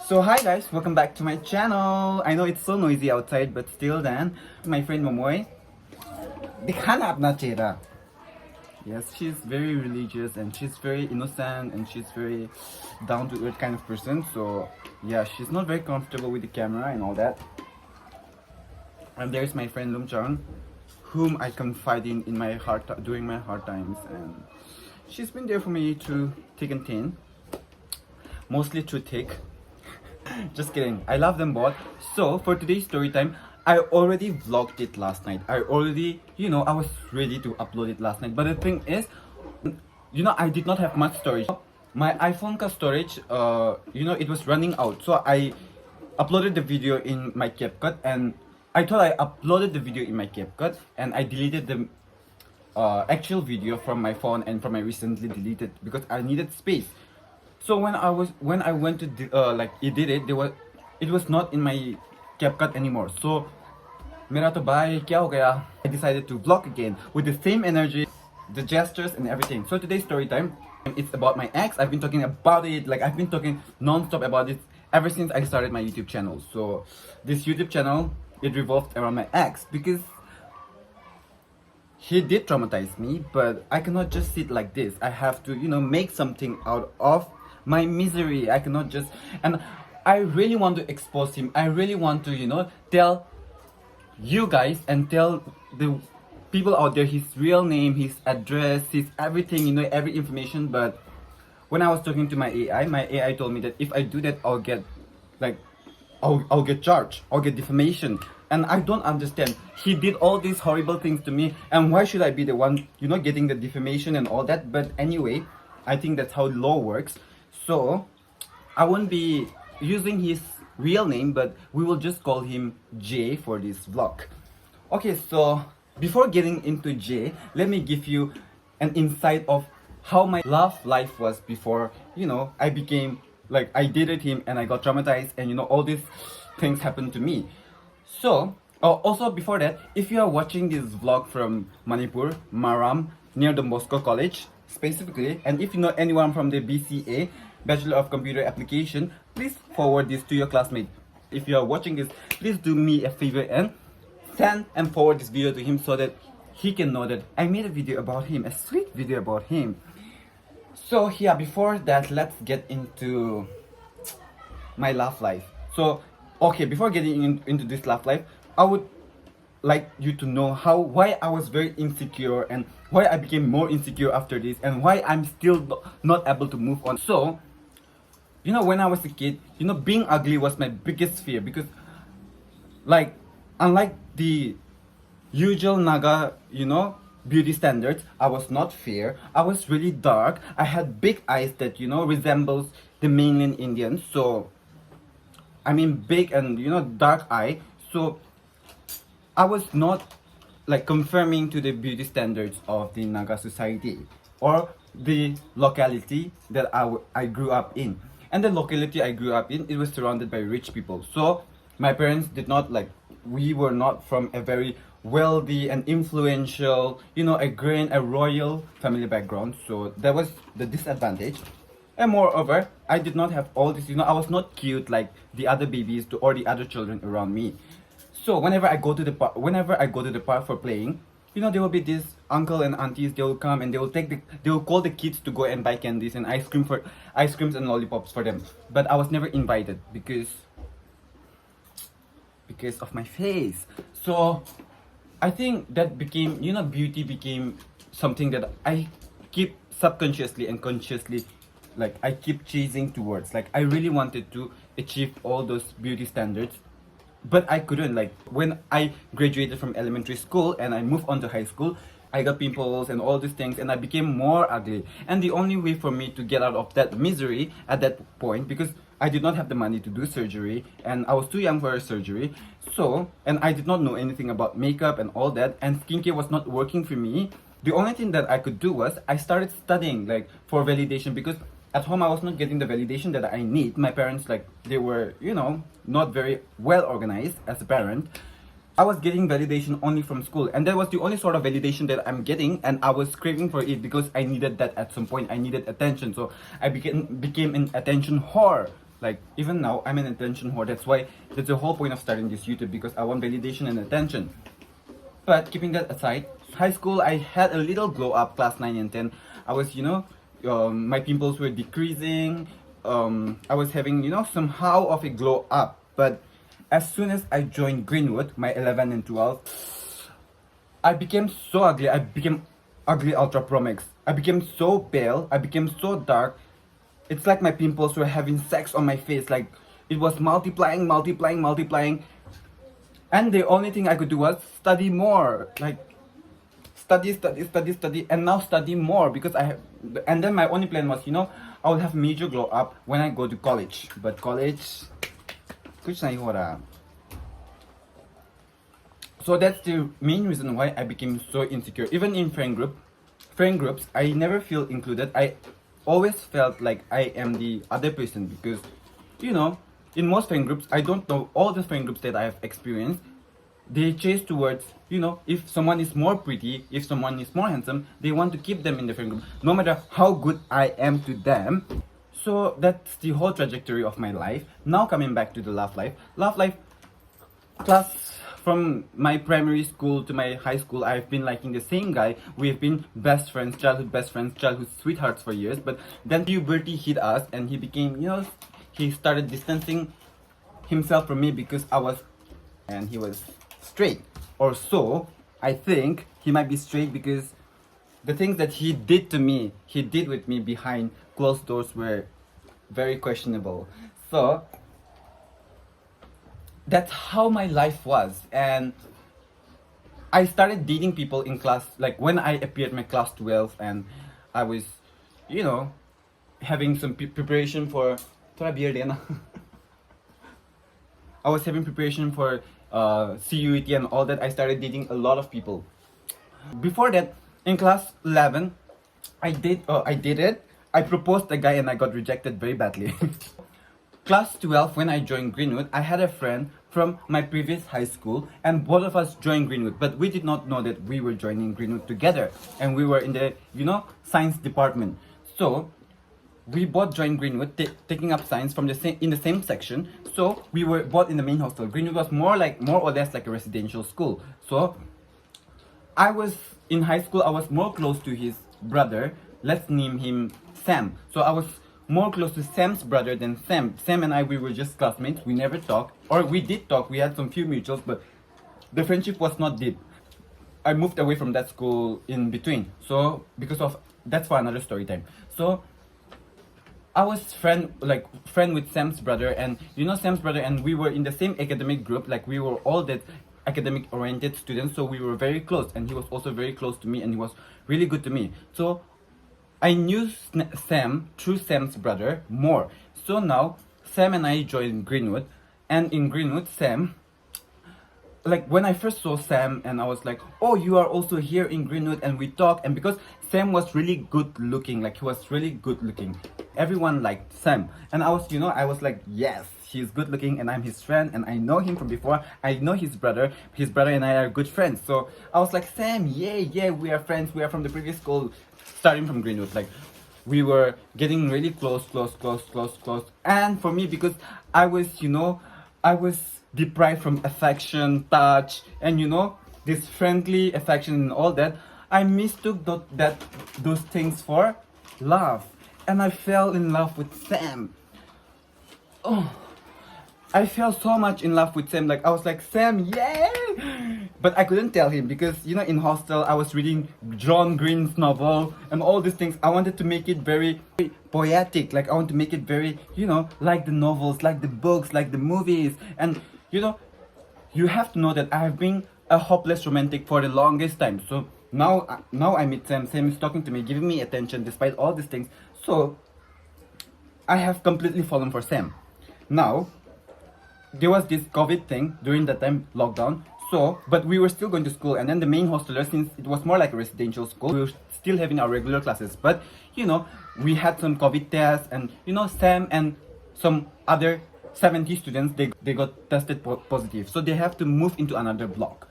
So hi guys, welcome back to my channel. I know it's so noisy outside, but still then, my friend Momoy, dikhanap na chera. Yes, she's very religious and she's very innocent and she's very down to earth kind of person. So yeah, she's not very comfortable with the camera and all that. And there's my friend Lum Chang, whom I confide in my hard during my hard times, and she's been there for me through thick and thin, mostly through thick. Just kidding. I love them both. So for today's story time, I already vlogged it last night. I already, I was ready to upload it last night. But the thing is, I did not have much storage. My iPhone ka storage, it was running out. So I uploaded the video in my CapCut, and I thought I uploaded the video in my CapCut and I deleted the actual video from my phone and from my recently deleted because I needed space. So when I went to edit it, it was not in my CapCut anymore. So mera to bhai kya ho gaya? I decided to vlog again with the same energy, the gestures and everything. So today's story time, it's about my ex. I've been talking about it, I've been talking non-stop about it ever since I started my YouTube channel. So this YouTube channel, it revolved around my ex because he did traumatize me, but I cannot just sit like this. I have to, make something out of my misery. I cannot just, and I really want to expose him. I really want to, tell you guys and tell the people out there his real name, his address, his everything, every information. But when I was talking to my AI told me that if I do that, I'll get, I'll get charged, I'll get defamation. And I don't understand. He did all these horrible things to me, and why should I be the one, getting the defamation and all that? But anyway, I think that's how law works. So I won't be using his real name, but we will just call him Jay for this vlog. Okay, so before getting into Jay, let me give you an insight of how my love life was before, I became, I dated him and I got traumatized and, all these things happened to me. So, also before that, if you are watching this vlog from Manipur, Maram, near the Moscow College, specifically, and if you know anyone from the BCA, Bachelor of Computer Application, please forward this to your classmate. If you are watching this, please do me a favor and send and forward this video to him so that he can know that I made a video about him, a sweet video about him. So yeah, before that, let's get into my love life. So, okay, before getting into this love life, I would like you to know why I was very insecure and why I became more insecure after this and why I'm still not able to move on. So, when I was a kid, being ugly was my biggest fear because, unlike the usual Naga, beauty standards, I was not fair. I was really dark. I had big eyes that, resembles the mainland Indians. So, I mean big and, dark eye. So, I was not, conforming to the beauty standards of the Naga society or the locality that I grew up in. And the locality I grew up in, it was surrounded by rich people. So my parents did not we were not from a very wealthy and influential, a royal family background. So that was the disadvantage. And moreover, I did not have all this, I was not cute like the other babies or the other children around me. So whenever I go to the park for playing, there will be these uncle and aunties. They will come and they will call the kids to go and buy candies and ice creams and lollipops for them. But I was never invited because of my face. So I think that became, beauty became something that I keep subconsciously and consciously, I keep chasing towards. I really wanted to achieve all those beauty standards. But I couldn't. When I graduated from elementary school and I moved on to high school, I got pimples and all these things and I became more ugly. And the only way for me to get out of that misery at that point, because I did not have the money to do surgery and I was too young for a surgery. So, and I did not know anything about makeup and all that, and skincare was not working for me. The only thing that I could do was I started studying for validation because at home I was not getting the validation that I need. My parents, they were, not very well organized as a parent. I was getting validation only from school, and that was the only sort of validation that I'm getting, and I was craving for it because I needed that at some point. I needed attention, so I became an attention whore. Like even now, I'm an attention whore. That's the whole point of starting this YouTube, because I want validation and attention. But keeping that aside, high school, I had a little glow up. Class 9 and 10, I was, my pimples were decreasing. I was having, somehow of a glow up. But as soon as I joined Greenwood, my 11 and 12, I became so ugly. I became ugly Ultra Pro Max. I became so pale. I became so dark. It's like my pimples were having sex on my face. Like it was multiplying, multiplying, multiplying. And the only thing I could do was study more. Like study, study, study, study, and now study more, because I have. And then my only plan was, I will have major glow up when I go to college. But college, kuch nahi ho raha. So that's the main reason why I became so insecure. Even in friend groups, I never feel included. I always felt like I am the other person, because, in most friend groups, I don't know, all the friend groups that I have experienced, they chase towards, if someone is more pretty, if someone is more handsome, they want to keep them in the friend group, no matter how good I am to them. So that's the whole trajectory of my life. Now coming back to the love life. Class, from my primary school to my high school, I've been liking the same guy. We've been best friends, childhood sweethearts for years. But then puberty hit us, and he became, he started distancing himself from me because he was straight. Or so, I think he might be straight, because the things that he did with me behind closed doors were very questionable. So, that's how my life was. And I started dating people in class, like when I appeared my class 12, and I was, having some preparation for I was having preparation for CUET and all that. I started dating a lot of people. Before that, in class 11, I dated. I proposed a guy and I got rejected very badly. Class 12, when I joined Greenwood, I had a friend from my previous high school, and both of us joined Greenwood, but we did not know that we were joining Greenwood together, and we were in the, science department. So we both joined Greenwood, taking up science from in the same section. So we were both in the main hostel. Greenwood was more or less like a residential school. So I was in high school. I was more close to his brother. Let's name him Sam. So I was more close to Sam's brother than Sam. Sam and I, we were just classmates. We never talked, or we did talk. We had some few mutuals, but the friendship was not deep. I moved away from that school in between. So that's for another story time. So I was friend with Sam's brother, and Sam's brother and we were in the same academic group. Like we were all that academic oriented students, so we were very close, and he was also very close to me, and he was really good to me. So I knew Sam through Sam's brother more. So now Sam and I joined Greenwood, and in Greenwood, Sam, like when I first saw Sam, and I was like, oh, you are also here in Greenwood, and we talked. And because Sam was really good looking, like he was really good looking, everyone liked Sam. And I was like, yes, he's good looking, and I'm his friend, and I know him from before. I know his brother and I are good friends. So I was like, Sam, yeah, we are friends. We are from the previous school, starting from Greenwood. Like we were getting really close. And for me, because I was deprived from affection, touch, and this friendly affection and all that, I mistook those things for love, and I fell in love with Sam. Oh, I fell so much in love with Sam. Like I was like, Sam, yay! But I couldn't tell him because in hostel I was reading John Green's novel and all these things. I wanted to make it very poetic. Like I want to make it very, like the novels, like the books, like the movies. And you have to know that I have been a hopeless romantic for the longest time. So now I meet Sam. Sam is talking to me, giving me attention despite all these things. So I have completely fallen for Sam. Now, there was this COVID thing during that time, lockdown. So, but we were still going to school, and then the main hostelers, since it was more like a residential school, we were still having our regular classes. But, we had some COVID tests, and, Sam and some other 70 students, they got tested positive. So they have to move into another block.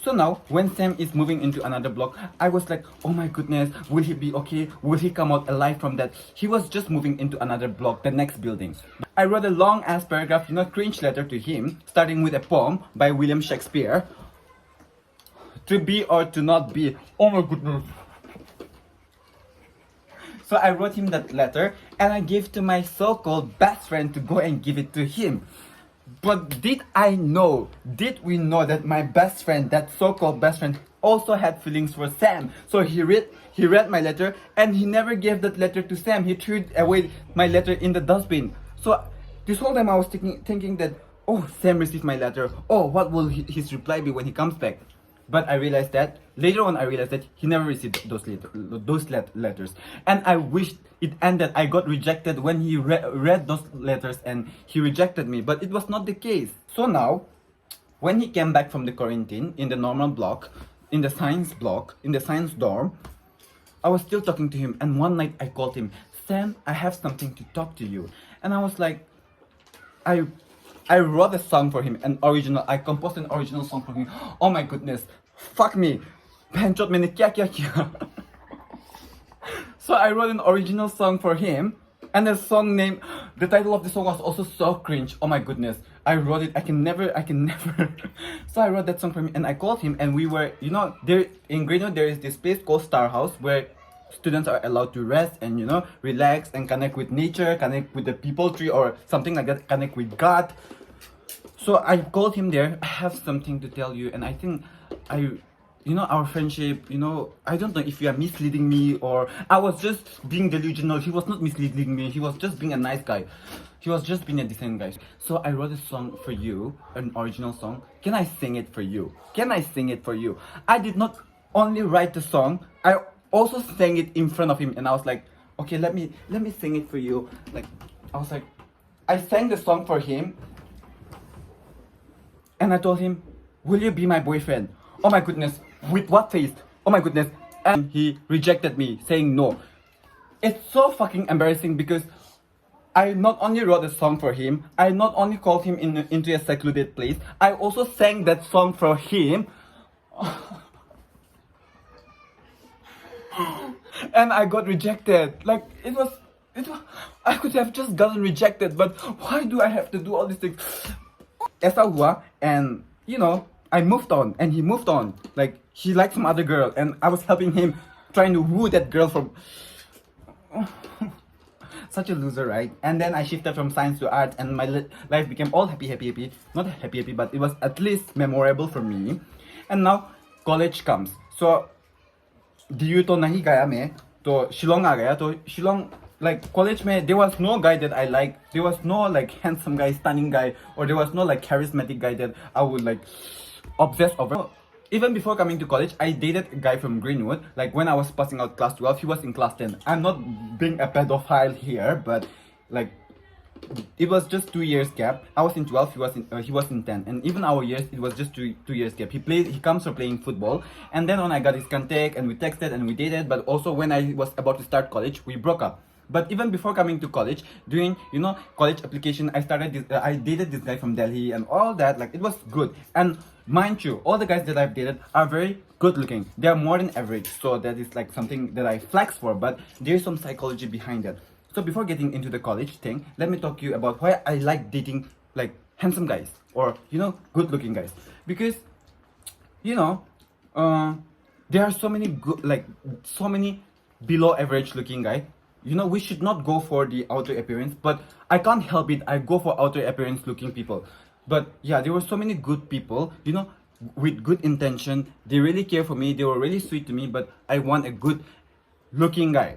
So now, when Sam is moving into another block, I was like, oh my goodness, will he be okay? Will he come out alive from that? He was just moving into another block, the next building. I wrote a long ass paragraph, cringe letter to him, starting with a poem by William Shakespeare. To be or to not be. Oh my goodness. So I wrote him that letter and I gave to my so-called best friend to go and give it to him. But did we know that my best friend, that so-called best friend, also had feelings for Sam? So he read my letter and he never gave that letter to Sam. He threw away my letter in the dustbin. So this whole time I was thinking that, oh, Sam received my letter. Oh, what will his reply be when he comes back? But later on I realized that he never received those letters. And I wished it ended. I got rejected when he read those letters and he rejected me. But it was not the case. So now, when he came back from the quarantine in the normal block, in the science dorm, I was still talking to him. And one night I called him, Sam, I have something to talk to you. And I was like, I wrote a song for him, I composed an original song for him. Oh my goodness, fuck me. Penchot maine kya kiya. So I wrote an original song for him, and the title of the song was also so cringe. Oh my goodness, I wrote it, I can never. So I wrote that song for him, and I called him, and we were, there in Greenwood, there is this place called Star House, where students are allowed to rest and relax and connect with nature, connect with the people tree or something like that, connect with God. So I called him there. I have something to tell you, and I think our friendship, I don't know if you are misleading me or I was just being delusional. He was not misleading me. He was just being a nice guy. He was just being a decent guy. So I wrote a song for you, an original song. Can I sing it for you? I did not only write the song, I also sang it in front of him, and I was like, okay, let me sing it for you. I sang the song for him, and I told him, will you be my boyfriend? Oh my goodness, with what face? Oh my goodness. And he rejected me, saying no. It's so fucking embarrassing because I not only wrote a song for him, I not only called him into a secluded place, I also sang that song for him. And I got rejected. It was I could have just gotten rejected, but why do I have to do all these things? Esa hua, and I moved on and he moved on. He liked some other girl and I was helping him trying to woo that girl from such a loser, right? And then I shifted from science to art and my life became all happy. Not happy, but it was at least memorable for me. And now college comes. So DU तो नहीं गया मैं, तो शिलोंग आ गया. तो Shillong college में there was no guy that I like. There was no handsome guy, stunning guy, or there was no charismatic guy that I would obsess over. Even before coming to college, I dated a guy from Greenwood. When I was passing out class 12, he was in class 10. I'm not being a pedophile here, but it was just 2 years gap. I was in 12, he was in 10, and even our years, it was just two years gap. He comes from playing football, and then when I got his contact and we texted and we dated, but also when I was about to start college, we broke up. But even before coming to college, during college application, I dated this guy from Delhi and all that. It was good. And mind you, all the guys that I've dated are very good looking. They are more than average, so that is something that I flex for. But there's some psychology behind that. So before getting into the college thing, let me talk to you about why I like dating handsome guys or good looking guys. Because there are so many good so many below average looking guys. We should not go for the outer appearance, but I can't help it. I go for outer appearance looking people. But yeah, there were so many good people, with good intention. They really care for me. They were really sweet to me, but I want a good looking guy.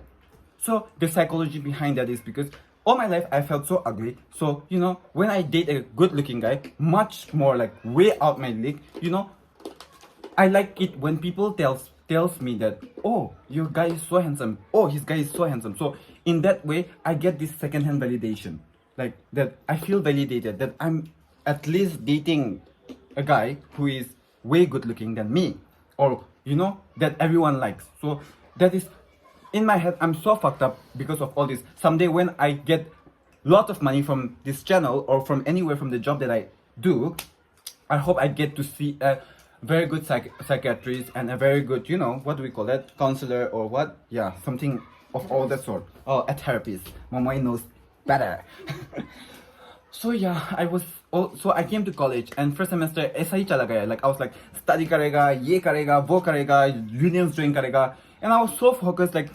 So the psychology behind that is because all my life I felt so ugly. So, when I date a good looking guy, much more way out my league, I like it when people tells me that, oh, your guy is so handsome. Oh, his guy is so handsome. So in that way, I get this second-hand validation. That I feel validated, that I'm at least dating a guy who is way good looking than me. Or, that everyone likes. So that is, in my head, I'm so fucked up because of all this. Someday when I get lots of money from this channel or from anywhere from the job that I do, I hope I get to see a very good psychiatrist and a very good, you know, what do we call that, counselor or what? Yeah, something of all that sort. Oh, a therapist. Momoy knows better. So yeah, so I came to college and first semester ऐसा ही चला गया. Like I was like study करेगा, ये करेगा, वो करेगा, unions join करेगा, and I was so focused. Like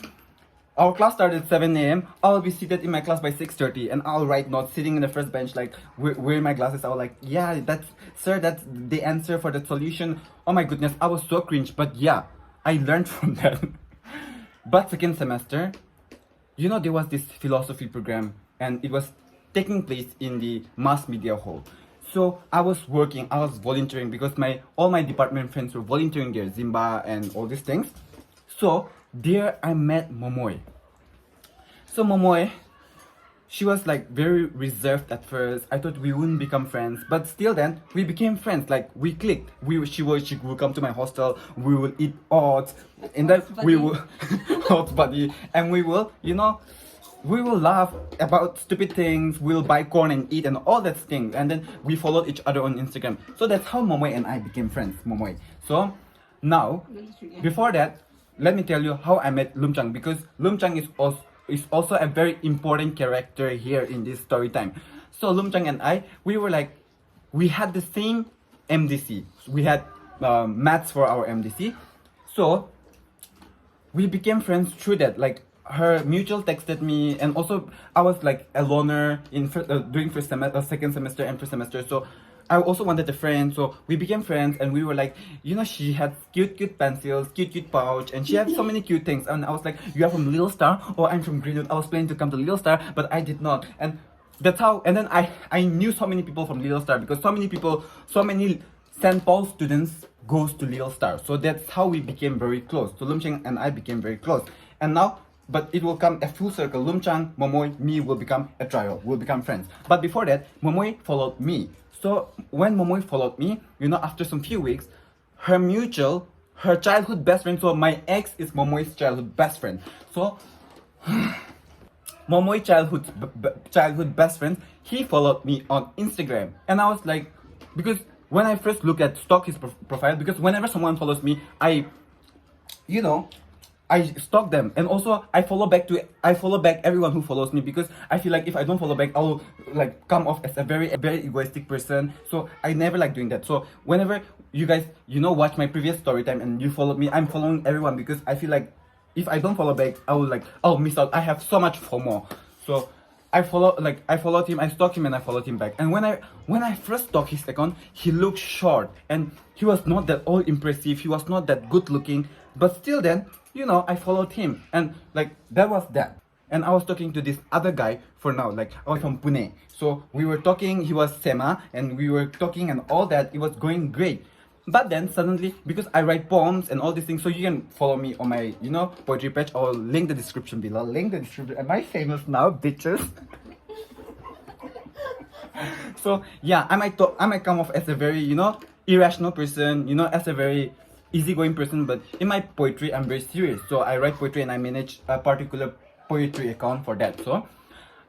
our class started at 7 a.m. I'll be seated in my class by 6:30 and I'll write notes sitting in the first bench like wearing my glasses. I was like, yeah, that's the answer for the solution. Oh my goodness, I was so cringe, but yeah, I learned from that. But second semester, you know, there was this philosophy program and it was taking place in the mass media hall. So I was volunteering because all my department friends were volunteering there, Zimba and all these things. So there I met Momoy. So Momoy, she was like very reserved at first. I thought we wouldn't become friends, but still then we became friends. Like we clicked. She will come to my hostel. We will eat oats, and then we will hot buddy, and we will, you know, we will laugh about stupid things. We'll buy corn and eat and all that thing. And then we followed each other on Instagram. So that's how Momoy and I became friends. Momoy. So now, before that, let me tell you how I met Lum Chang, because Lum Chang is also a very important character here in this story time. So Lum Chang and I, we had the same MDC. We had maths for our MDC. So we became friends through that. Like her mutual texted me, and also I was like a loner in during second semester and first semester. So I also wanted a friend, so we became friends, and we were like, you know, she had cute pencils, cute pouch, and she had so many cute things. And I was like, you are from Little Star? Oh, I'm from Greenwood. I was planning to come to Little Star, but I did not. And that's how. And then I knew so many people from Little Star, because so many St. Paul students goes to Little Star. So that's how we became very close. So Lum Chang and I became very close. And now, but it will come a full circle. Lum Chang, Momoy, me will become a trio. We'll become friends. But before that, Momoy followed me. So when Momoy followed me, you know, after some few weeks, her childhood best friend, so my ex is Momoy's childhood best friend. So Momoy childhood best friend, he followed me on Instagram. And I was like, because when I first look at stalk his profile, because whenever someone follows me, I stalk them, and also I follow back everyone who follows me, because I feel like if I don't follow back, I'll like come off as a very egoistic person. So I never like doing that. So whenever you guys, you know, watch my previous story time and you followed me, I'm following everyone, because I feel like if I don't follow back, I'll miss out. I have so much FOMO. So I followed him, I stalked him, and I followed him back. And when I first stalked his account, he looked short and he was not that all impressive. He was not that good looking, but still then, you know, I followed him, and like that was that. And I was talking to this other guy for now, like I was from Pune. So we were talking, he was Sema, and we were talking and all that. It was going great. But then suddenly, because I write poems and all these things, so you can follow me on my, you know, poetry page. I'll link the description below. Am I famous now, bitches? So yeah, I might come off as a very, you know, irrational person, you know, as a very easygoing person, but in my poetry I'm very serious. So I write poetry and I manage a particular poetry account for that. So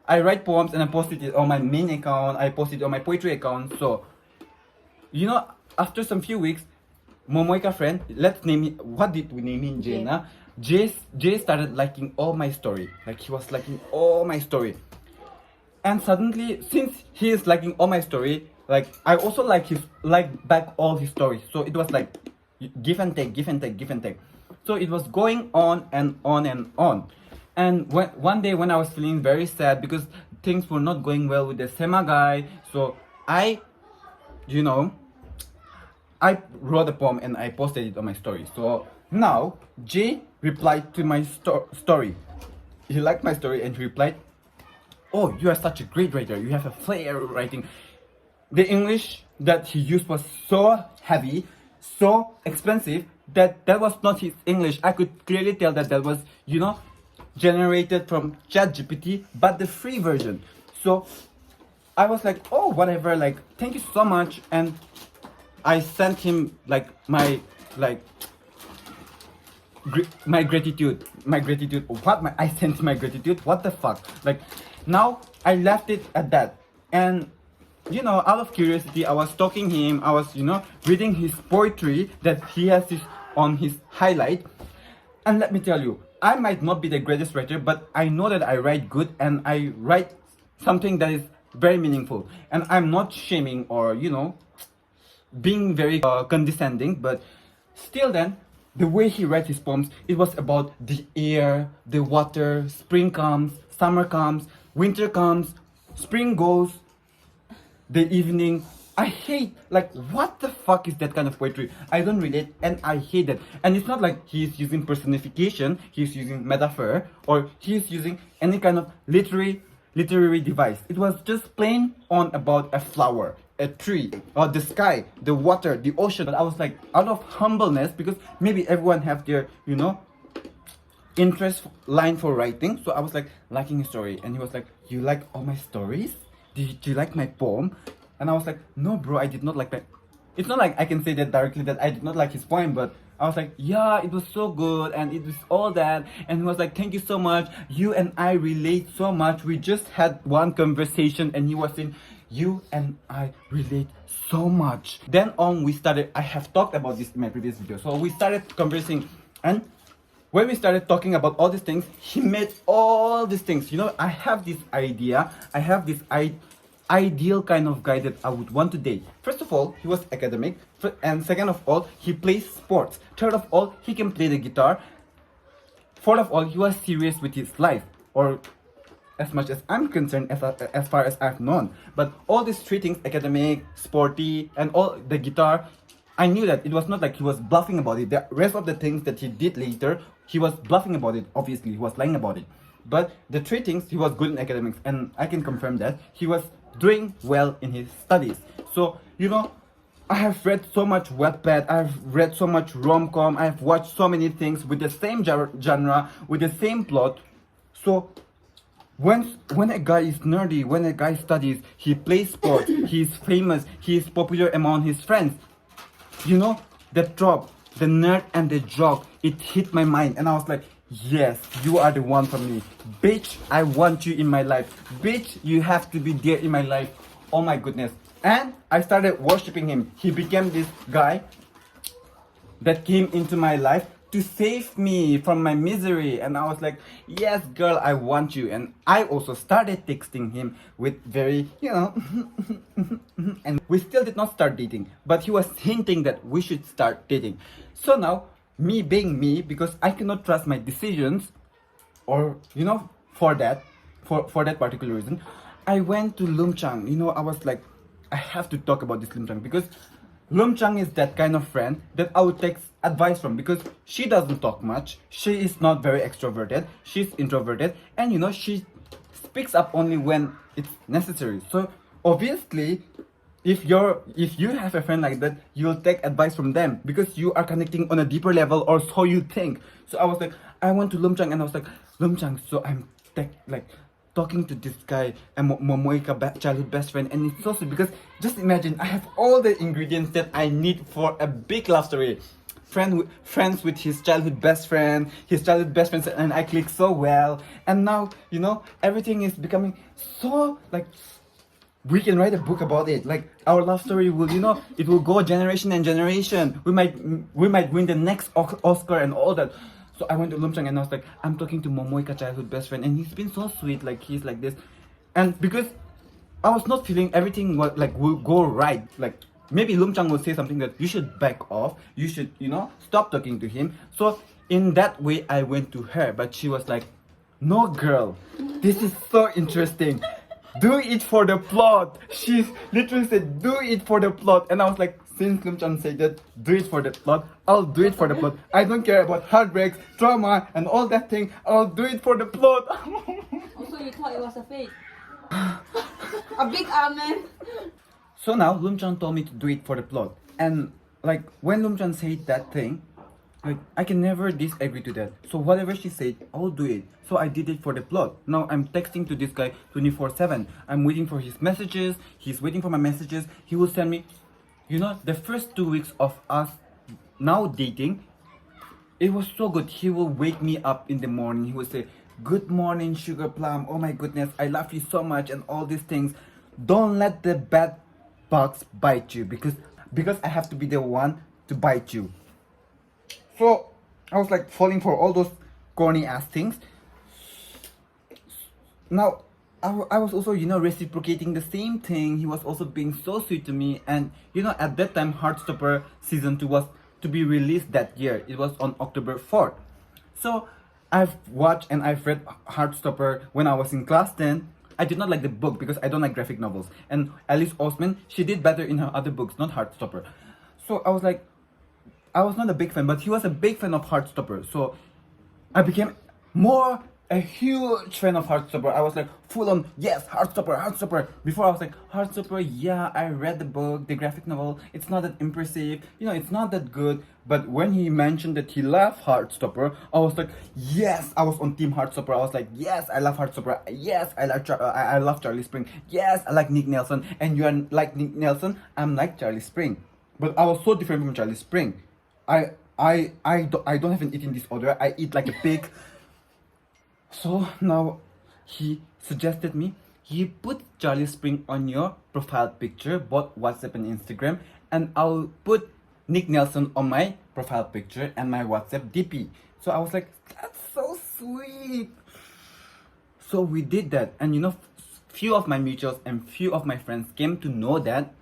I write poems and I post it on my main account, I post it on my poetry account. So, you know, after some few weeks, Momoika friend, let's name it, what did we name him? Jay. Jay started liking all my story. Like he was liking all my story. And suddenly, since he is liking all my story, like I also like back all his stories. So it was like give and take. So it was going on and on and on. And one day when I was feeling very sad because things were not going well with the Sema guy, so I wrote a poem and I posted it on my story. So now Jay replied to my story. He liked my story and he replied, "Oh, you are such a great writer. You have a flair writing." The English that he used was so heavy, so expensive, that was not his English. I could clearly tell that was, you know, generated from ChatGPT, but the free version. So I was like, oh, whatever, like, thank you so much. And I sent him like my gratitude. I sent my gratitude. What the fuck? Like, now I left it at that. And out of curiosity, I was stalking him. I was, reading his poetry that he has on his highlight. And let me tell you, I might not be the greatest writer, but I know that I write good and I write something that is very meaningful. And I'm not shaming or, being very condescending, but still then, the way he writes his poems, it was about the air, the water, spring comes, summer comes, winter comes, spring goes, the evening. I hate, like, what the fuck is that kind of poetry? I don't read it and I hate it. And it's not like he's using personification, he's using metaphor, or he's using any kind of literary device. It was just plain on about a flower, a tree, or the sky, the water, the ocean. But I was like, out of humbleness, because maybe everyone have their, interest line for writing. So I was like liking his story, and he was like, "You like all my stories? Do you like my poem?" And I was like, "No, bro, I did not like that." It's not like I can say that directly that I did not like his poem, but I was like, "Yeah, it was so good, and it was all that." And he was like, "Thank you so much. You and I relate so much. We just had one conversation," and he was saying, "You and I relate so much." Then on, we started. I have talked about this in my previous video, so we started conversing, and when we started talking about all these things, he made all these things. I have this idea, I have this ideal kind of guy that I would want to date. First of all, he was academic, and second of all, he plays sports. Third of all, he can play the guitar. Fourth of all, he was serious with his life, or as much as I'm concerned, as far as I've known. But all these three things, academic, sporty, and all the guitar, I knew that it was not like he was bluffing about it. The rest of the things that he did later, he was bluffing about it. Obviously, he was lying about it. But the three things, he was good in academics, and I can confirm that he was doing well in his studies. So, I have read so much Wattpad, I've read so much rom-com, I've watched so many things with the same genre, with the same plot. So, when a guy is nerdy, when a guy studies, he plays sports, he's famous, he's popular among his friends, that drop, the nerd and the jock, it hit my mind, and I was like, yes, you are the one for me. Bitch, I want you in my life. Bitch, you have to be there in my life. Oh my goodness. And I started worshipping him. He became this guy that came into my life to save me from my misery. And I was like, yes, girl, I want you. And I also started texting him with very, and we still did not start dating, but he was hinting that we should start dating. So now, me being me, because I cannot trust my decisions, or, for that particular reason, I went to Lum Chang. I was like, I have to talk about this Lum Chang, because Lum Chang is that kind of friend that I would take advice from, because she doesn't talk much, she is not very extroverted, she's introverted, and she speaks up only when it's necessary. So obviously, if you have a friend like that, you'll take advice from them because you are connecting on a deeper level, or so you think. So I was like, I went to Lum Chang and I was like, Lum Chang, so I'm talking to this guy, and Momoika, childhood best friend, and it's so sweet because just imagine, I have all the ingredients that I need for a big love story. Friends with his childhood best friend, and I click so well, and now everything is becoming so we can write a book about it. Like, our love story will, it will go generation and generation. We might win the next Oscar and all that. So I went to Lum Chang and I was like, I'm talking to Momoika, childhood best friend, and he's been so sweet. Like, he's like this, and because I was not feeling everything will go right. Like, maybe Lum Chang will say something that you should back off. You should, stop talking to him. So in that way, I went to her, but she was like, no, girl, this is so interesting. Do it for the plot. She literally said, do it for the plot. And I was like, since Lum Chang said that, do it for the plot, I'll do it for the plot. I don't care about heartbreaks, trauma, and all that thing. I'll do it for the plot. Also, you thought it was a fake. A big amen. So now, Lum Chang told me to do it for the plot. And when Lum Chang said that thing, I can never disagree to that. So whatever she said, I'll do it. So I did it for the plot. Now I'm texting to this guy 24/7. I'm waiting for his messages. He's waiting for my messages. He will send me, the first 2 weeks of us now dating, it was so good. He will wake me up in the morning. He will say, good morning, sugar plum. Oh my goodness, I love you so much, and all these things. don't let the bad bugs bite you, because I have to be the one to bite you. So I was like falling for all those corny ass things. Now I was also, you know, reciprocating the same thing. He was also being so sweet to me. And you know, at that time Heartstopper season 2 was to be released that year. It was on October 4th. So I've watched and I've read Heartstopper when I was in class 10. I did not like the book because I don't like graphic novels. And Alice Osman, she did better in her other books, not Heartstopper. So I was like, I was not a big fan, but he was a big fan of Heartstopper. So I became more a huge fan of Heartstopper. I was like full on, yes, Heartstopper, Heartstopper. Before I was like, Heartstopper, yeah, I read the book, the graphic novel. It's not that impressive, you know, it's not that good. But when he mentioned that he loved Heartstopper, I was like, yes, I was on team Heartstopper. I was like, yes, I love Heartstopper. Yes, I love Charlie Spring. Yes, I like Nick Nelson. And you are like Nick Nelson, I'm like Charlie Spring. But I was so different from Charlie Spring. I don't have an eating disorder. I eat like a pig. So now he suggested me, you put Charlie Spring on your profile picture, both WhatsApp and Instagram, and I'll put Nick Nelson on my profile picture and my WhatsApp DP. So I was like, that's so sweet. So we did that, and you know, few of my mutuals and few of my friends came to know that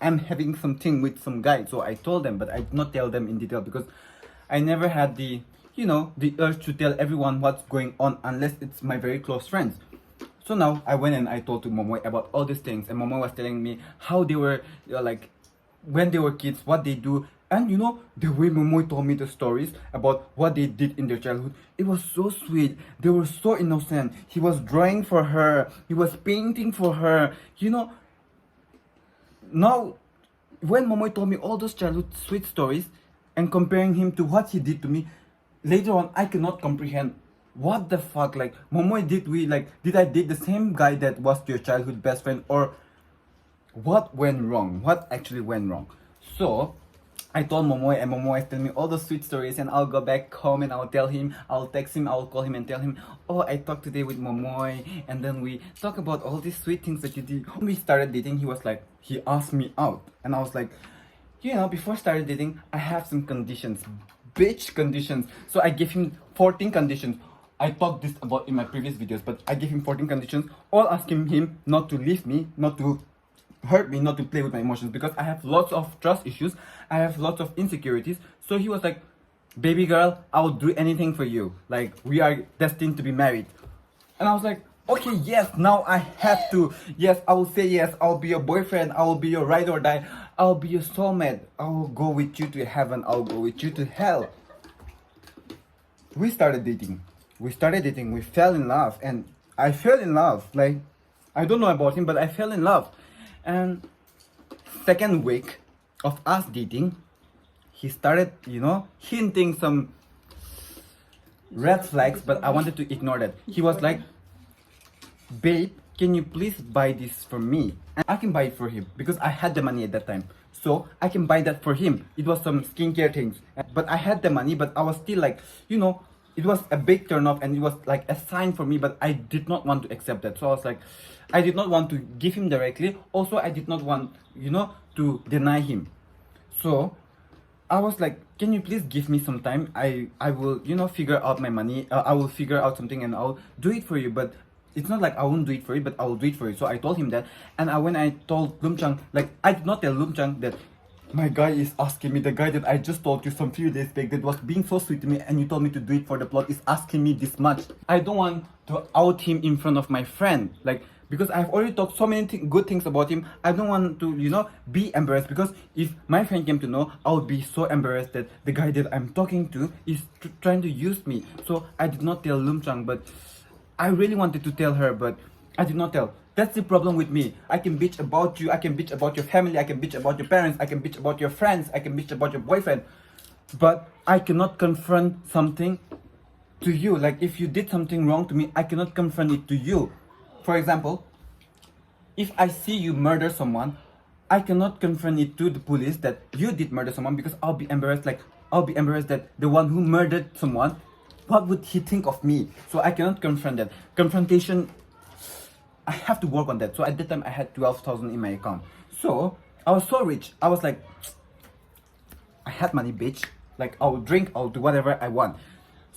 I'm having something with some guy. So I told them, but I did not tell them in detail because I never had the, you know, the urge to tell everyone what's going on unless it's my very close friends. So now I went and I told to Momoy about all these things, and Momoy was telling me how they were like when they were kids, what they do. And you know, the way Momoy told me the stories about what they did in their childhood, it was so sweet. They were so innocent. He was drawing for her, he was painting for her, you know. Now, when Momoy told me all those childhood sweet stories and comparing him to what he did to me, later on I cannot comprehend what the fuck, like, Momoy, did I date the same guy that was your childhood best friend, or what went wrong? What actually went wrong? So I told Momoy, and Momoy is telling me all the sweet stories, and I'll go back home and I'll tell him, I'll text him, I'll call him and tell him, oh, I talked today with Momoy, and then we talk about all these sweet things that you did. When we started dating, he asked me out, and I was like, you know, before started dating, I have some conditions, bitch conditions. So I gave him 14 conditions. I talked this about in my previous videos, but I gave him 14 conditions, all asking him not to leave me, not to hurt me, not to play with my emotions, because I have lots of trust issues, I have lots of insecurities. So he was like, baby girl, I will do anything for you, like we are destined to be married. And I was like, okay, yes, now I have to, yes, I will say yes, I'll be your boyfriend, I will be your ride or die, I'll be your soulmate, I will go with you to heaven, I'll go with you to hell. We started dating, we fell in love, and I fell in love. Like, I don't know about him, but I fell in love. And second week of us dating, he started, you know, hinting some red flags, but I wanted to ignore that. He was like, babe, can you please buy this for me? And I can buy it for him because I had the money at that time. So I can buy that for him. It was some skincare things. But I had the money, but I was still like, you know, it was a big turn off, and it was like a sign for me, but I did not want to accept that. So I was like, I did not want to give him directly. Also, I did not want, you know, to deny him. So I was like, can you please give me some time? I will, you know, figure out my money. I will figure out something and I'll do it for you. But it's not like I won't do it for you, but I will do it for you. So I told him that. And when I told Lum Chang, like, I did not tell Lum Chang that my guy is asking me, the guy that I just told you some few days back that was being so sweet to me and you told me to do it for the plot is asking me this much. I don't want to out him in front of my friend. Like, because I've already talked so many good things about him, I don't want to, you know, be embarrassed. Because if my friend came to know, I would be so embarrassed that the guy that I'm talking to is trying to use me. So I did not tell Lum Chang, but I really wanted to tell her, but I did not tell. That's the problem with me. I can bitch about you, I can bitch about your family, I can bitch about your parents, I can bitch about your friends, I can bitch about your boyfriend, but I cannot confront something to you. Like, if you did something wrong to me, I cannot confront it to you. For example, if I see you murder someone, I cannot confront it to the police that you did murder someone, because I'll be embarrassed. Like, I'll be embarrassed that the one who murdered someone, what would he think of me? So I cannot confront that. Confrontation, I have to work on that. So at that time I had 12,000 in my account. So I was so rich. I was like, I had money, bitch. Like, I'll drink, I'll do whatever I want.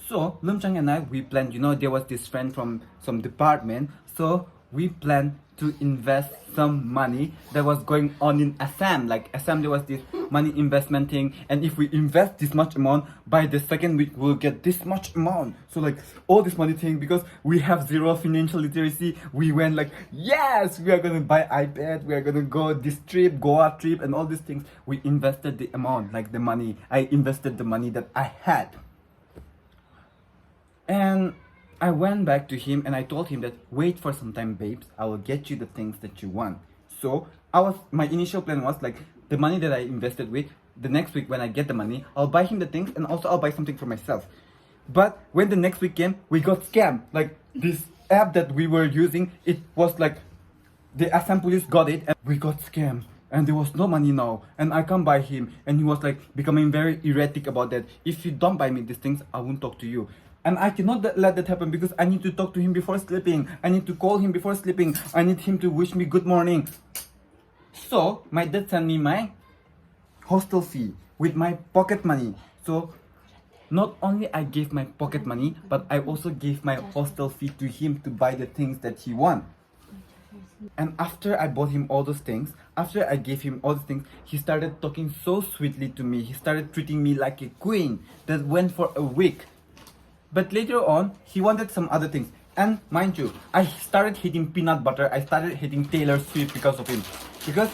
So Lum Chang and I, we planned, there was this friend from some department. So we planned to invest some money that was going on in Assam. Like Assam, there was this money investment thing, and if we invest this much amount, by the second week we'll get this much amount. So like all this money thing, because we have zero financial literacy, we went like, yes, we are gonna buy iPad, we are gonna go this trip, Goa trip, and all these things. We invested the amount, like the money. I invested the money that I had. And I went back to him and I told him that, wait for some time, babes, I will get you the things that you want. So my initial plan was like, the money that I invested with, the next week when I get the money, I'll buy him the things, and also I'll buy something for myself. But when the next week came, we got scammed. Like this app that we were using, it was like, the Assam police got it and we got scammed. And there was no money now, and I can't buy him. And he was like becoming very erratic about that. If you don't buy me these things, I won't talk to you. And I cannot let that happen, because I need to talk to him before sleeping. I need to call him before sleeping. I need him to wish me good morning. So my dad sent me my hostel fee with my pocket money. So not only I gave my pocket money, but I also gave my hostel fee to him to buy the things that he wants. And after I bought him all those things, after I gave him all those things, he started talking so sweetly to me. He started treating me like a queen. That went for a week. But later on, he wanted some other things. And mind you, I started hating peanut butter. I started hating Taylor Swift because of him. Because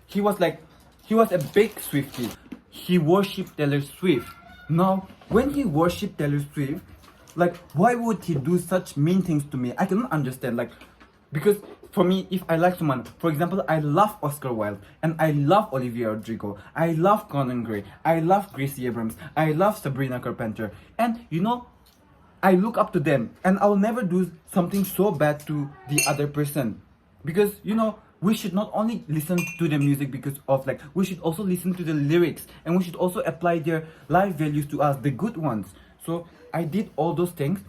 he was a big Swiftie. He worshipped Taylor Swift. Now, when he worshipped Taylor Swift, like, why would he do such mean things to me? I cannot understand. Like, because for me, if I like someone, for example, I love Oscar Wilde, and I love Olivia Rodrigo, I love Conan Gray, I love Gracie Abrams, I love Sabrina Carpenter, and I look up to them, and I'll never do something so bad to the other person. Because, we should not only listen to the music because of we should also listen to the lyrics, and we should also apply their life values to us, the good ones. So I did all those things.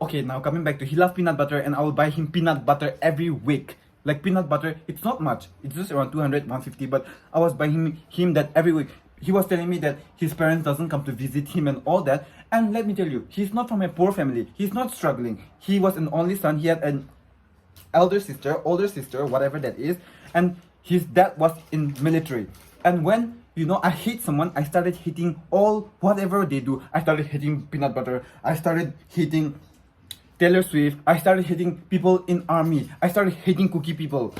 Okay, now coming back to, he loves peanut butter, and I will buy him peanut butter every week. Like peanut butter, it's not much. It's just around 200, 150, but I was buying him that every week. He was telling me that his parents doesn't come to visit him and all that. And let me tell you, he's not from a poor family. He's not struggling. He was an only son. He had an older sister, whatever that is. And his dad was in military. And when, I hate someone, I started hating all whatever they do. I started hating peanut butter. I started hating Taylor Swift. I started hating people in army. I started hating cookie people.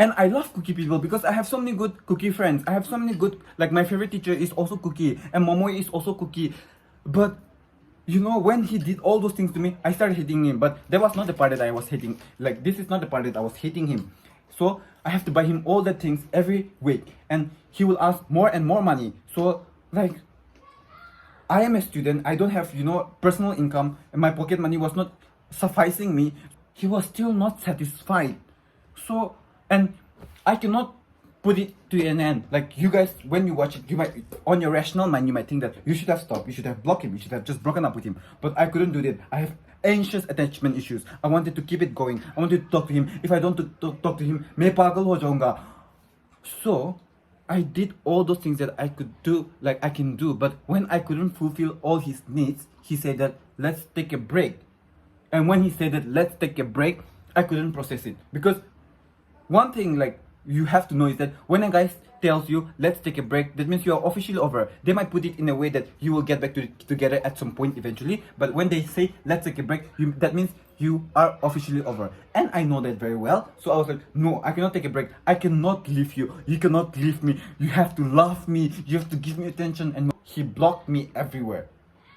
And I love cookie people because I have so many good cookie friends. I have so many good, my favorite teacher is also cookie, and Momo is also cookie. But, when he did all those things to me, I started hating him. But that was not the part that I was hating. This is not the part that I was hating him. So I have to buy him all the things every week. And he will ask more and more money. So, I am a student. I don't have, personal income. And my pocket money was not sufficing me. He was still not satisfied. So, and I cannot put it to an end. You guys, when you watch it, you might, on your rational mind, you might think that you should have stopped, you should have blocked him, you should have just broken up with him. But I couldn't do that. I have anxious attachment issues. I wanted to keep it going. I wanted to talk to him. If I don't talk to him, मैं पागल हो जाऊंगा. So, I did all those things that I could do, I can do. But when I couldn't fulfill all his needs, he said that, let's take a break. And when he said that, let's take a break, I couldn't process it. Because one thing you have to know is that when a guy tells you let's take a break, that means you are officially over. They might put it in a way that you will get back together at some point eventually, but when they say let's take a break, that means you are officially over. And I know that very well. So I was like, no, I cannot take a break. I cannot leave you. You cannot leave me. You have to love me. You have to give me attention. And he blocked me everywhere.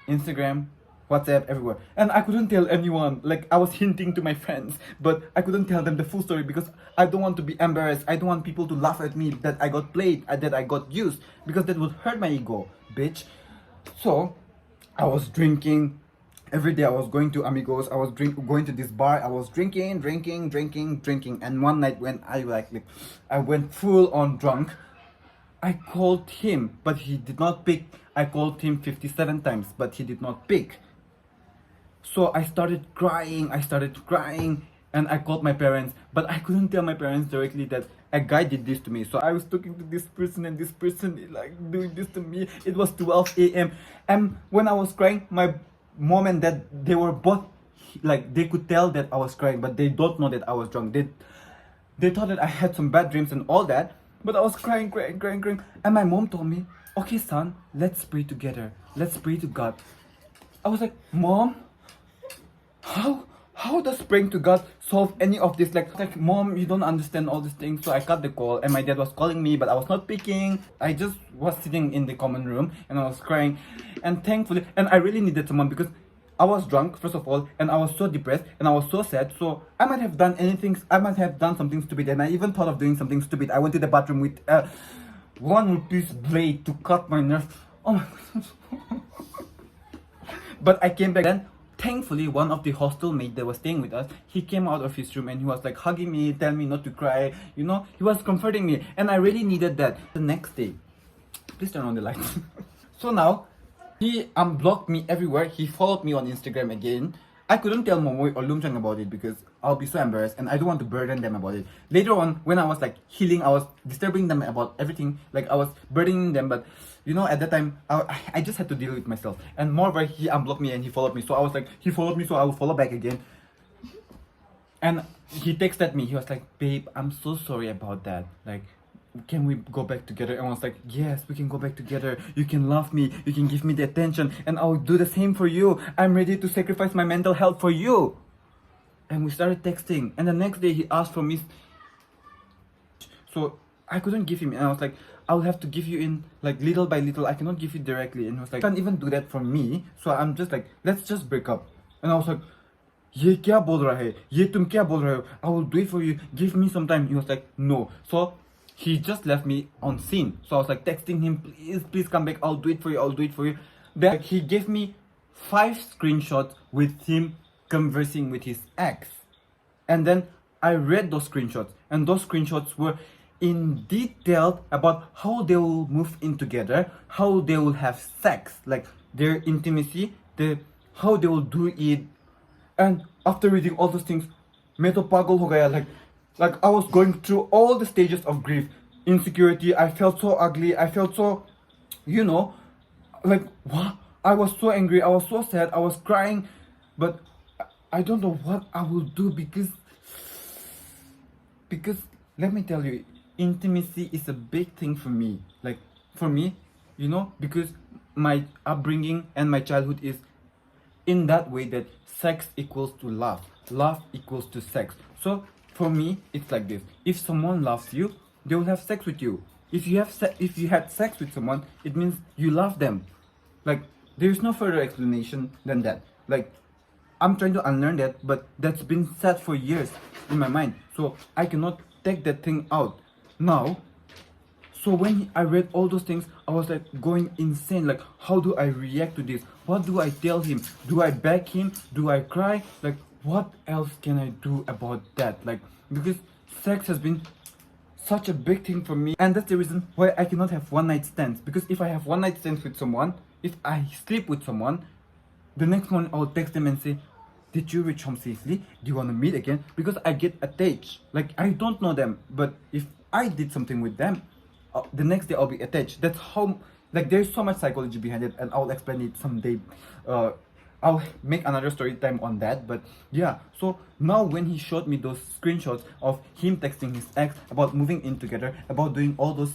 Instagram, WhatsApp, everywhere. And I couldn't tell anyone. I was hinting to my friends, but I couldn't tell them the full story because I don't want to be embarrassed. I don't want people to laugh at me that I got played, that I got used, because that would hurt my ego, bitch. So I was drinking. Every day I was going to Amigos. I was going to this bar. I was drinking. And one night when I went full on drunk, I called him, but he did not pick. I called him 57 times, but he did not pick. So I started crying, And I called my parents, but I couldn't tell my parents directly that a guy did this to me. So I was talking to this person, and this person like doing this to me. It was 12 a.m. And when I was crying, my mom and dad, they were both like, they could tell that I was crying, but they don't know that I was drunk. They thought that I had some bad dreams and all that, but I was crying, crying, crying, crying. And my mom told me, okay, son, let's pray together. Let's pray to God. I was like, Mom, how does praying to God solve any of this? Like, Mom, you don't understand all these things. So I cut the call, and my dad was calling me, but I was not picking. I just was sitting in the common room, and I was crying. And thankfully, and I really needed someone, because I was drunk, first of all, and I was so depressed, and I was so sad. So I might have done anything. I might have done something stupid, and I even thought of doing something stupid. I went to the bathroom with a 1 rupees blade to cut my nerve. Oh my God. But I came back then. Thankfully, one of the hostel mates that was staying with us, he came out of his room and he was like hugging me, telling me not to cry. You know, he was comforting me, and I really needed that. The next day, please turn on the lights. So now, he unblocked me everywhere. He followed me on Instagram again. I couldn't tell Momoy or Lum Chang about it because I'll be so embarrassed, and I don't want to burden them about it. Later on, when I was like healing, I was disturbing them about everything. Like, I was burdening them, but you know, at that time, I just had to deal with myself. And moreover, he unblocked me and he followed me. So I was like, he followed me, so I will follow back again. And he texted me. He was like, babe, I'm so sorry about that. Like, can we go back together? And I was like, yes, we can go back together. You can love me. You can give me the attention. And I'll do the same for you. I'm ready to sacrifice my mental health for you. And we started texting. And the next day, he asked for me. So I couldn't give him. And I was like, I'll have to give you in like little by little. I cannot give you directly. And he was like, can't even do that for me. So I'm just like, let's just break up. And I was like, ये क्या बोल रहा है? ये तुम क्या बोल रहे हो? I will do it for you. Give me some time. He was like, no. So he just left me on scene. So I was like texting him, please come back. I'll do it for you. I'll do it for you. Then he gave me 5 screenshots with him conversing with his ex. And then I read those screenshots, and those screenshots were in detail about how they will move in together, how they will have sex, like their intimacy, how they will do it. And after reading all those things, मैं तो पागल हो गया. Like I was going through all the stages of grief, insecurity. I felt so ugly. I felt so, you know, like what? I was so angry. I was so sad. I was crying, but I don't know what I will do because let me tell you, intimacy is a big thing for me. Like for me, you know, because my upbringing and my childhood is in that way that sex equals to love equals to sex. So for me, it's like this: if someone loves you, they will have sex with you. If you had sex with someone, it means you love them. Like there is no further explanation than that. Like I'm trying to unlearn that, but that's been said for years in my mind, so I cannot take that thing out now. So when I read all those things, I was like going insane. Like, how do I react to this? What do I tell him? Do I beg him? Do I cry? Like, what else can I do about that? Like, because sex has been such a big thing for me, and that's the reason why I cannot have one night stands. Because if I have one night stands with someone, if I sleep with someone, the next morning I'll text them and say, did you reach home safely? Do you want to meet again? Because I get attached. Like, I don't know them, but if I did something with them, the next day I'll be attached. That's how, like, there's so much psychology behind it, and I'll explain it someday. I'll make another story time on that. But yeah, so now when he showed me those screenshots of him texting his ex about moving in together, about doing all those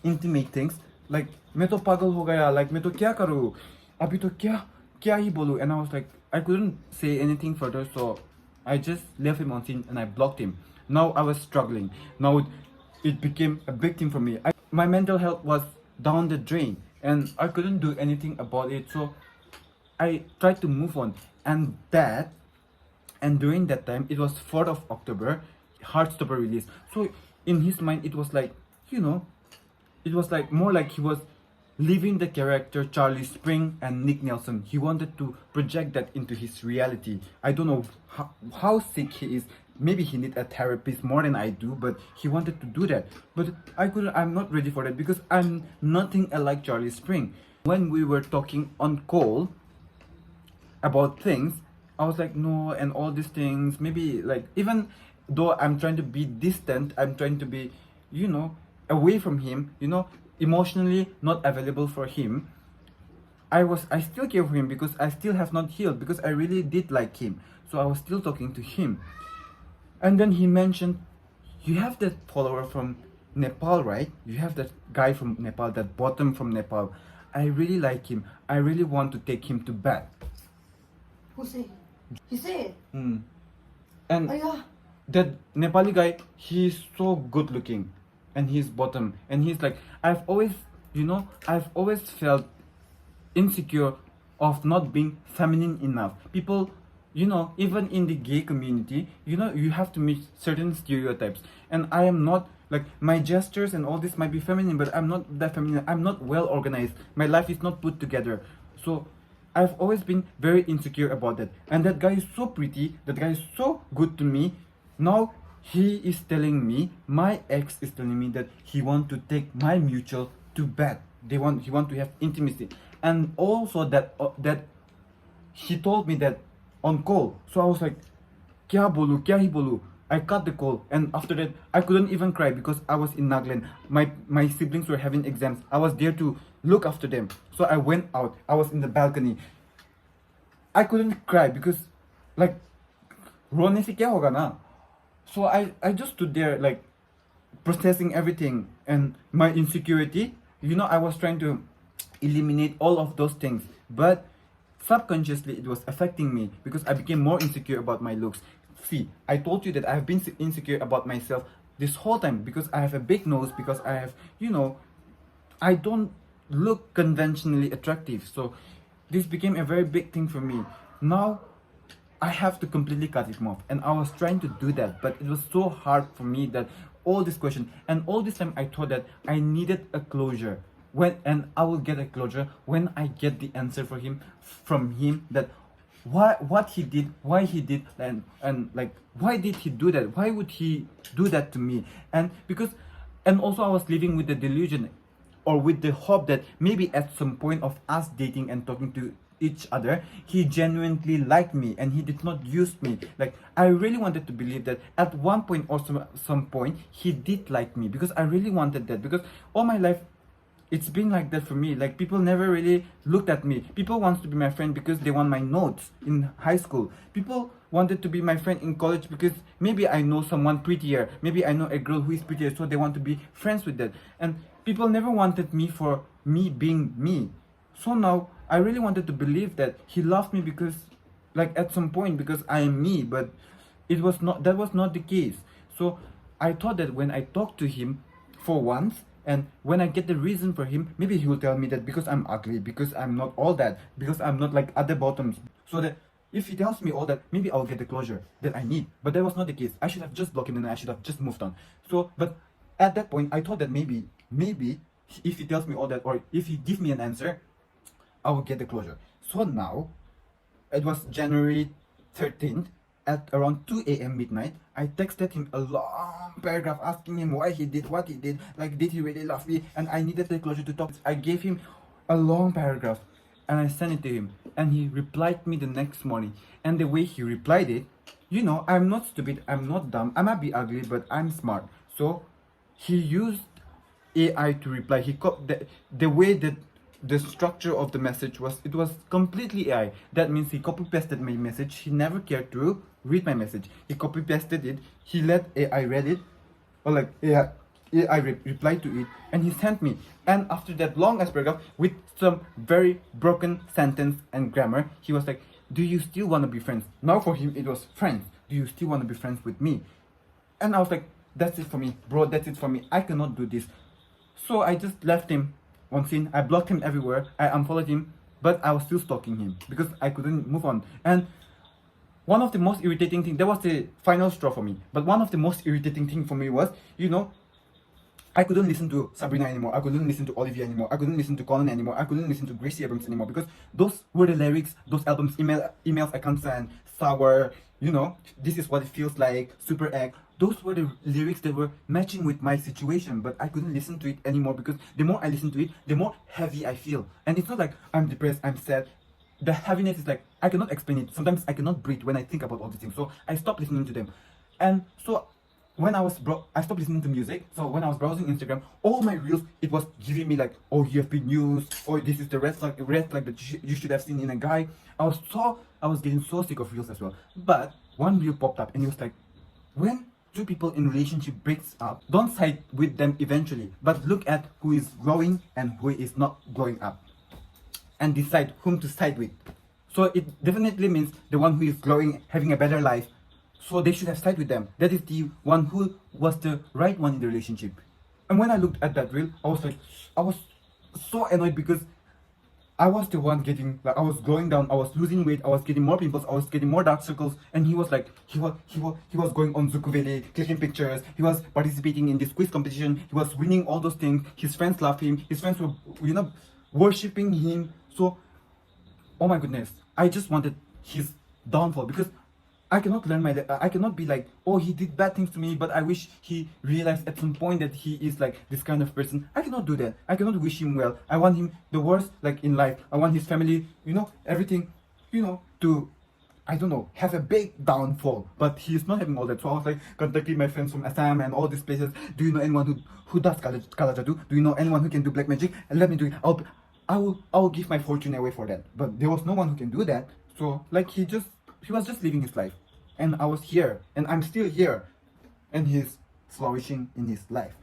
intimate things, like मैं तो पागल हो गया. Like मैं तो क्या करूँ? अभी तो क्या ही बोलूँ? And I was like, I couldn't say anything further, so I just left him on scene and I blocked him. Now I was struggling. Now it became a big thing for me. My mental health was down the drain, and I couldn't do anything about it. So I tried to move on, and during that time, it was 4th of October, Heartstoppper release. So in his mind, it was like, you know, it was like more like he was living the character Charlie Spring and Nick Nelson. He wanted to project that into his reality. I don't know how sick he is. Maybe he needs a therapist more than I do, but he wanted to do that. But I'm not ready for that because I'm nothing alike Charlie Spring. When we were talking on call about things, I was like, no, and all these things. Maybe like, even though I'm trying to be distant, I'm trying to be, you know, away from him, you know, emotionally not available for him. I still care for him because I still have not healed, because I really did like him. So I was still talking to him. And then he mentioned, you have that follower from Nepal, right? You have that guy from Nepal, that bottom from Nepal. I really like him. I really want to take him to bed. Who say? He said. Mm. And Oh yeah. that Nepali guy, he's so good looking, and he's bottom, and he's like, I've always, you know, I've always felt insecure of not being feminine enough. People, you know, even in the gay community, you know, you have to meet certain stereotypes, and I am not, like, my gestures and all this might be feminine, but I'm not that feminine. I'm not well organized. My life is not put together. So I've always been very insecure about that. And that guy is so pretty, that guy is so good to me. Now he is telling me, my ex is telling me that he want to take my mutual to bed. He want to have intimacy. And also that he told me that on call. So I was like, kya bolu, kya hi bolu. I cut the call, and after that I couldn't even cry because I was in Nagaland. My siblings were having exams. I was there to look after them. So I went out. I was in the balcony. I couldn't cry because, like, रोने से क्या होगा ना? So I just stood there, like, processing everything and my insecurity. You know, I was trying to eliminate all of those things, but subconsciously it was affecting me because I became more insecure about my looks. See, I told you that I have been insecure about myself this whole time because I have a big nose, because I have, you know, I don't look conventionally attractive. So this became a very big thing for me. Now I have to completely cut it off, and I was trying to do that, but it was so hard for me, that all this question, and all this time I thought that I needed a closure, and I will get a closure when I get the answer from him, that what he did, why he did, and like, why did he do that, why would he do that to me? And also I was living with the delusion, or with the hope, that maybe at some point of us dating and talking to each other, he genuinely liked me and he did not use me. Like, I really wanted to believe that at one point or some point he did like me, because I really wanted that, because all my life it's been like that for me. Like, people never really looked at me. People wants to be my friend because they want my notes in high school. People wanted to be my friend in college because maybe I know someone prettier, maybe I know a girl who is prettier, so they want to be friends with that. And people never wanted me for me being me. So now I really wanted to believe that he loved me because, like, at some point, because I am me, but that was not the case. So I thought that when I talked to him for once, and when I get the reason for him, maybe he will tell me that because I'm ugly, because I'm not all that, because I'm not like other bottoms. So that if he tells me all that, maybe I'll get the closure that I need. But that was not the case. I should have just blocked him and I should have just moved on. So, but at that point, I thought that maybe if he tells me all that, or if he gives me an answer, I will get the closure. So now, it was January 13th at around 2 a.m. midnight. I texted him a long paragraph asking him why he did what he did, like, did he really love me, and I needed the closure to talk. I gave him a long paragraph and I sent it to him, and he replied me the next morning. And the way he replied it, you know, I'm not stupid, I'm not dumb, I might be ugly, but I'm smart. So he used AI to reply. The way that the structure of the message was, it was completely AI. That means he copy pasted my message. He never cared to read my message. He copy pasted it. He let AI read it, or like AI replied to it, and he sent me. And after that long ass paragraph with some very broken sentence and grammar, he was like, "Do you still want to be friends?" Now for him it was friends. Do you still want to be friends with me? And I was like, that's it for me, bro. That's it for me. I cannot do this. So I just left him on scene. I blocked him everywhere. I unfollowed him, but I was still stalking him because I couldn't move on. And one of the most irritating thing, that was the final straw for me, but one of the most irritating thing for me was, you know, I couldn't listen to Sabrina anymore. I couldn't listen to Olivia anymore. I couldn't listen to Colin anymore. I couldn't listen to Gracie Abrams anymore, because those were the lyrics, those albums, emails I can't stand, sour, you know, this is what it feels like, super egg. Those were the lyrics that were matching with my situation, but I couldn't listen to it anymore, because the more I listen to it, the more heavy I feel. And it's not like I'm depressed, I'm sad. the heaviness is like, I cannot explain it. Sometimes I cannot breathe when I think about all these things. So I stopped listening to them. And so when I stopped listening to music. So when I was browsing Instagram, all my reels, it was giving me like, oh, you have been used, or this is the red flag that you should have seen in a guy. I was getting so sick of reels as well. But one reel popped up and it was like, when two people in relationship breaks up, don't side with them eventually, but look at who is growing and who is not growing up, and decide whom to side with. So it definitely means the one who is growing, having a better life. So they should have sided with them. That is the one who was the right one in the relationship. And when I looked at that reel, I was so annoyed because I was the one getting, like, I was going down, I was losing weight, I was getting more pimples, I was getting more dark circles, and he was like, he was going on Zukuveli, clicking pictures, he was participating in this quiz competition, he was winning all those things, his friends loved him, his friends were, worshipping him. So, oh my goodness, I just wanted his downfall because I cannot I cannot be like, oh, he did bad things to me, but I wish he realized at some point that he is like this kind of person. I cannot do that. I cannot wish him well. I want him the worst, like, in life. I want his family, everything, to, I don't know, have a big downfall. But he's not having all that. So I was like contacting my friends from Assam and all these places. Do you know anyone who does Kala Jadoo? Do you know anyone who can do black magic? And let me do it. I will give my fortune away for that. But there was no one who can do that. So like he was just living his life. And I was here, and I'm still here, and he's flourishing in his life.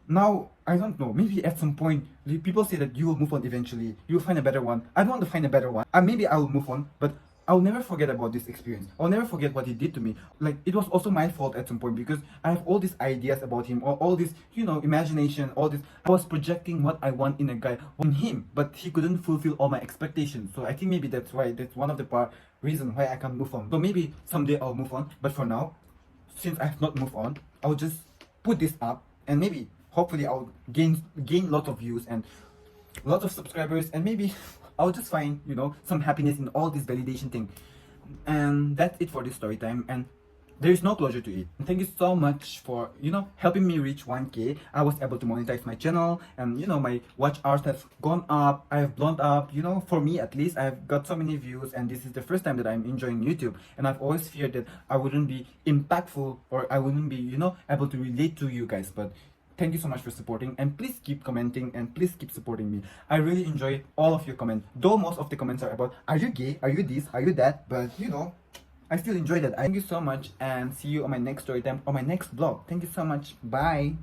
Now, I don't know, maybe at some point, people say that you will move on eventually, you'll find a better one. I don't want to find a better one. Maybe I will move on, but I'll never forget about this experience. I'll never forget what he did to me. Like, it was also my fault at some point because I have all these ideas about him, or all this, imagination, all this. I was projecting what I want in a guy on him, but he couldn't fulfill all my expectations. So I think maybe that's one of the reason why I can't move on. So maybe someday I'll move on, but for now, since I have not moved on, I'll just put this up, and maybe, hopefully, I'll gain lots of views and lots of subscribers, and maybe I'll just find, some happiness in all this validation thing. And that's it for this story time, and there is no closure to it. Thank you so much for, helping me reach 1K. I was able to monetize my channel, and, my watch hours have gone up. I have blown up, for me at least. I've got so many views, and this is the first time that I'm enjoying YouTube. And I've always feared that I wouldn't be impactful, or I wouldn't be, able to relate to you guys. But thank you so much for supporting, and please keep commenting, and please keep supporting me. I really enjoy all of your comments, though most of the comments are about, are you gay, are you this, are you that, but I still enjoy that. Thank you so much, and see you on my next story time, on my next vlog. Thank you so much. Bye.